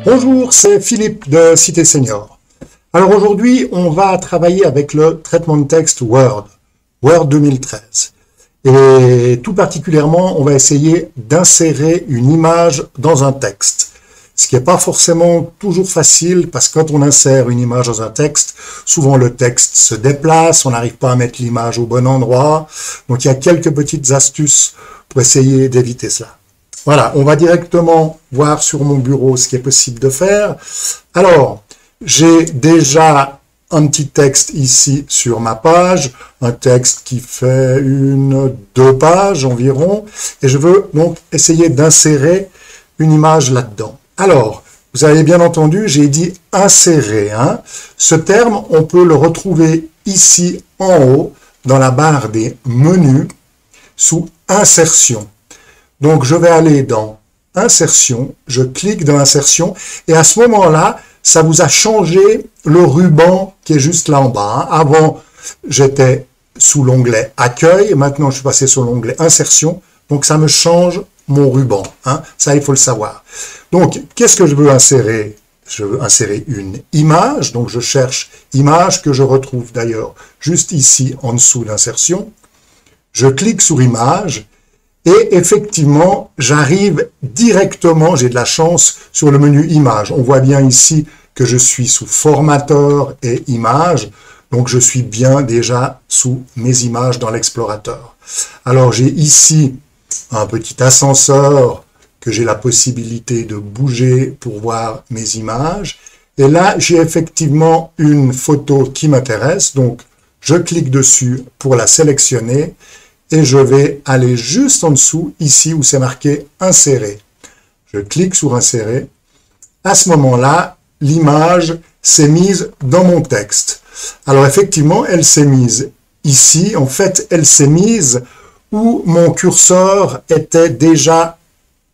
Bonjour, c'est Philippe de Cité Senior. Alors aujourd'hui, on va travailler avec le traitement de texte Word 2013. Et tout particulièrement, on va essayer d'insérer une image dans un texte. Ce qui n'est pas forcément toujours facile parce que quand on insère une image dans un texte, souvent le texte se déplace, on n'arrive pas à mettre l'image au bon endroit. Donc il y a quelques petites astuces pour essayer d'éviter cela. Voilà, on va directement voir sur mon bureau ce qui est possible de faire. Alors, j'ai déjà un petit texte ici sur ma page, un texte qui fait 2 pages environ, et je veux donc essayer d'insérer une image là-dedans. Alors, vous avez bien entendu, j'ai dit insérer. Ce terme, on peut le retrouver ici en haut, dans la barre des menus, sous insertion. Donc, je vais aller dans Insertion, je clique dans Insertion, et à ce moment-là, ça vous a changé le ruban qui est juste là en bas. Avant, j'étais sous l'onglet Accueil, maintenant je suis passé sur l'onglet Insertion, donc ça me change mon ruban. Ça, il faut le savoir. Donc, qu'est-ce que je veux insérer? Je veux insérer une image, donc je cherche image, que je retrouve d'ailleurs juste ici en dessous d'insertion. Je clique sur image, et effectivement, j'arrive directement, j'ai de la chance, sur le menu Images. On voit bien ici que je suis sous Formateur et Images, donc je suis bien déjà sous mes images dans l'Explorateur. Alors j'ai ici un petit ascenseur que j'ai la possibilité de bouger pour voir mes images. Et là, j'ai effectivement une photo qui m'intéresse, donc je clique dessus pour la sélectionner. Et je vais aller juste en dessous, ici où c'est marqué « Insérer ». Je clique sur « Insérer ». À ce moment-là, l'image s'est mise dans mon texte. Alors effectivement, elle s'est mise ici. En fait, elle s'est mise où mon curseur était déjà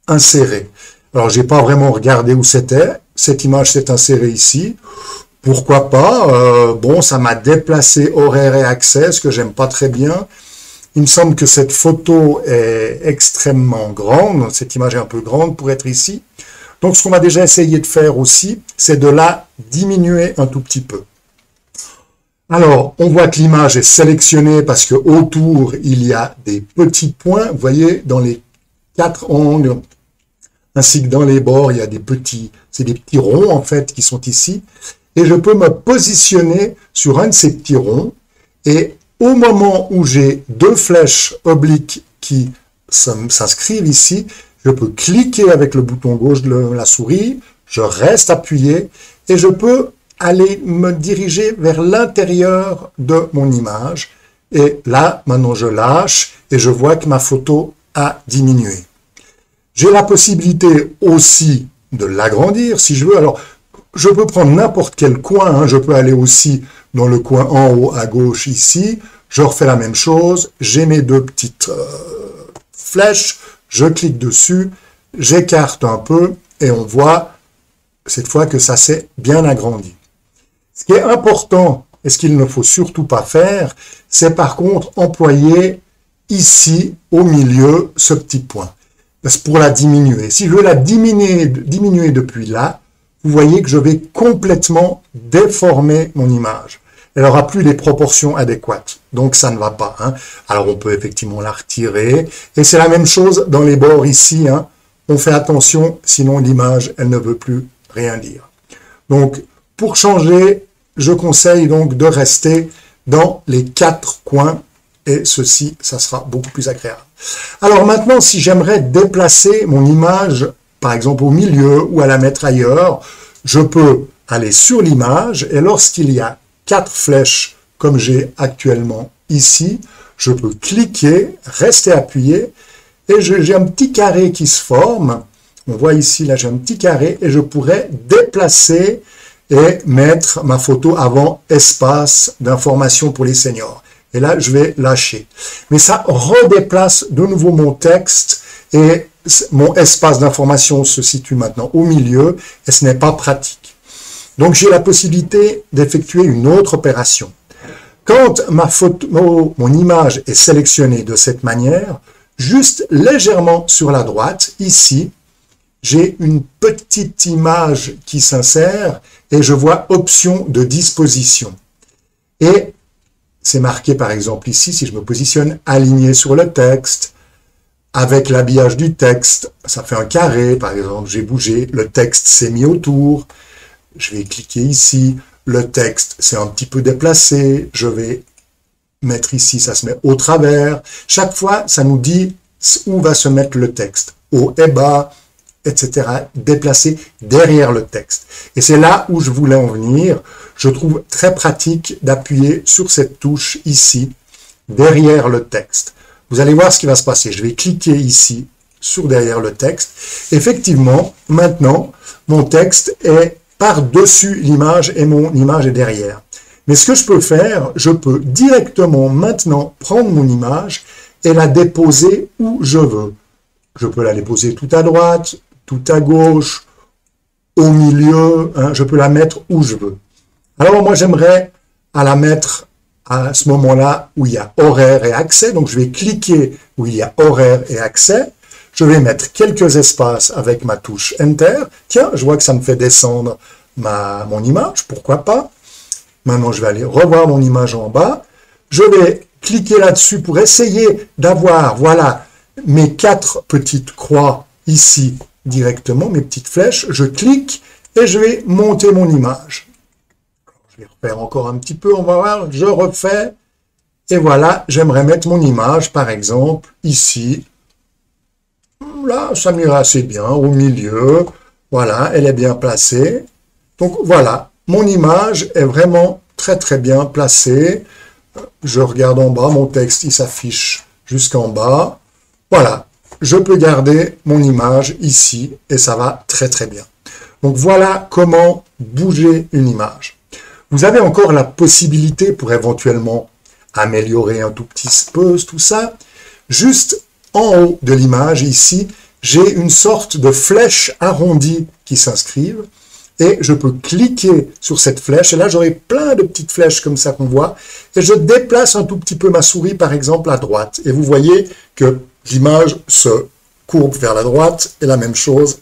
inséré. Alors, j'ai pas vraiment regardé où c'était. Cette image s'est insérée ici. Pourquoi pas? Bon, ça m'a déplacé horaire et accès, ce que j'aime pas très bien. Il me semble que cette photo est extrêmement grande, cette image est un peu grande pour être ici. Donc ce qu'on va déjà essayer de faire aussi, c'est de la diminuer un tout petit peu. Alors, on voit que l'image est sélectionnée parce que autour il y a des petits points. Vous voyez, dans les 4 angles, ainsi que dans les bords, il y a des petits, c'est des petits ronds en fait qui sont ici. Et je peux me positionner sur un de ces petits ronds et au moment où j'ai 2 flèches obliques qui s'inscrivent ici, je peux cliquer avec le bouton gauche de la souris, je reste appuyé et je peux aller me diriger vers l'intérieur de mon image. Et là, maintenant je lâche et je vois que ma photo a diminué. J'ai la possibilité aussi de l'agrandir si je veux. Alors, je peux prendre n'importe quel coin, je peux aller aussi dans le coin en haut à gauche ici, je refais la même chose, j'ai mes 2 petites flèches, je clique dessus, j'écarte un peu et on voit cette fois que ça s'est bien agrandi. Ce qui est important et ce qu'il ne faut surtout pas faire, c'est par contre employer ici au milieu ce petit point. Parce que pour la diminuer, si je veux la diminuer depuis là, vous voyez que je vais complètement déformer mon image. Elle n'aura plus les proportions adéquates. Donc, ça ne va pas. Alors, on peut effectivement la retirer. Et c'est la même chose dans les bords ici. On fait attention, sinon l'image, elle ne veut plus rien dire. Donc, pour changer, je conseille donc de rester dans les 4 coins. Et ceci, ça sera beaucoup plus agréable. Alors maintenant, si j'aimerais déplacer mon image, par exemple au milieu ou à la mettre ailleurs, je peux aller sur l'image et lorsqu'il y a 4 flèches comme j'ai actuellement ici, je peux cliquer, rester appuyé et j'ai un petit carré qui se forme. On voit ici, là j'ai un petit carré et je pourrais déplacer et mettre ma photo avant espace d'information pour les seniors. Et là, je vais lâcher. Mais ça redéplace de nouveau mon texte et mon espace d'information se situe maintenant au milieu et ce n'est pas pratique. Donc, j'ai la possibilité d'effectuer une autre opération. Quand mon image est sélectionnée de cette manière, juste légèrement sur la droite, ici, j'ai une petite image qui s'insère et je vois option de disposition. Et c'est marqué par exemple ici, si je me positionne aligné sur le texte, avec l'habillage du texte, ça fait un carré par exemple, j'ai bougé, le texte s'est mis autour, je vais cliquer ici, le texte s'est un petit peu déplacé, je vais mettre ici, ça se met au travers, chaque fois ça nous dit où va se mettre le texte, haut et bas, etc., déplacé derrière le texte. Et c'est là où je voulais en venir. Je trouve très pratique d'appuyer sur cette touche ici, derrière le texte. Vous allez voir ce qui va se passer. Je vais cliquer ici, sur derrière le texte. Effectivement, maintenant, mon texte est par-dessus l'image et mon image est derrière. Mais ce que je peux faire, je peux directement maintenant prendre mon image et la déposer où je veux. Je peux la déposer tout à droite, tout à gauche, au milieu, hein, je peux la mettre où je veux. Alors moi j'aimerais la mettre à ce moment-là où il y a horaire et accès, donc je vais cliquer où il y a horaire et accès, je vais mettre quelques espaces avec ma touche Enter, tiens, je vois que ça me fait descendre mon image, pourquoi pas. Maintenant je vais aller revoir mon image en bas, je vais cliquer là-dessus pour essayer d'avoir, voilà, mes 4 petites croix ici directement, mes petites flèches, je clique et je vais monter mon image. Je vais refaire encore un petit peu, on va voir, je refais, et voilà, j'aimerais mettre mon image, par exemple, ici. Là, ça m'irait assez bien, au milieu, voilà, elle est bien placée. Donc voilà, mon image est vraiment très très bien placée. Je regarde en bas, mon texte, il s'affiche jusqu'en bas. Voilà, je peux garder mon image ici et ça va très très bien. Donc voilà comment bouger une image. Vous avez encore la possibilité pour éventuellement améliorer un tout petit peu tout ça. Juste en haut de l'image ici, j'ai une sorte de flèche arrondie qui s'inscrivent et je peux cliquer sur cette flèche et là j'aurai plein de petites flèches comme ça qu'on voit et je déplace un tout petit peu ma souris par exemple à droite et vous voyez que l'image se courbe vers la droite et la même chose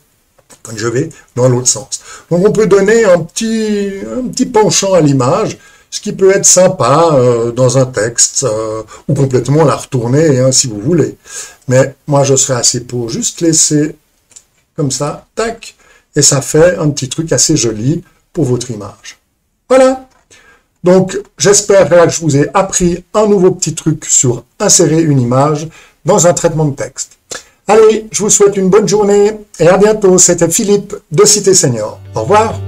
quand je vais dans l'autre sens. Donc on peut donner un petit penchant à l'image, ce qui peut être sympa dans un texte ou complètement la retourner hein, si vous voulez. Mais moi je serais assez pour juste laisser comme ça, tac, et ça fait un petit truc assez joli pour votre image. Voilà. Donc j'espère que je vous ai appris un nouveau petit truc sur insérer une image dans un traitement de texte. Allez, je vous souhaite une bonne journée et à bientôt. C'était Philippe de Cité Senior. Au revoir.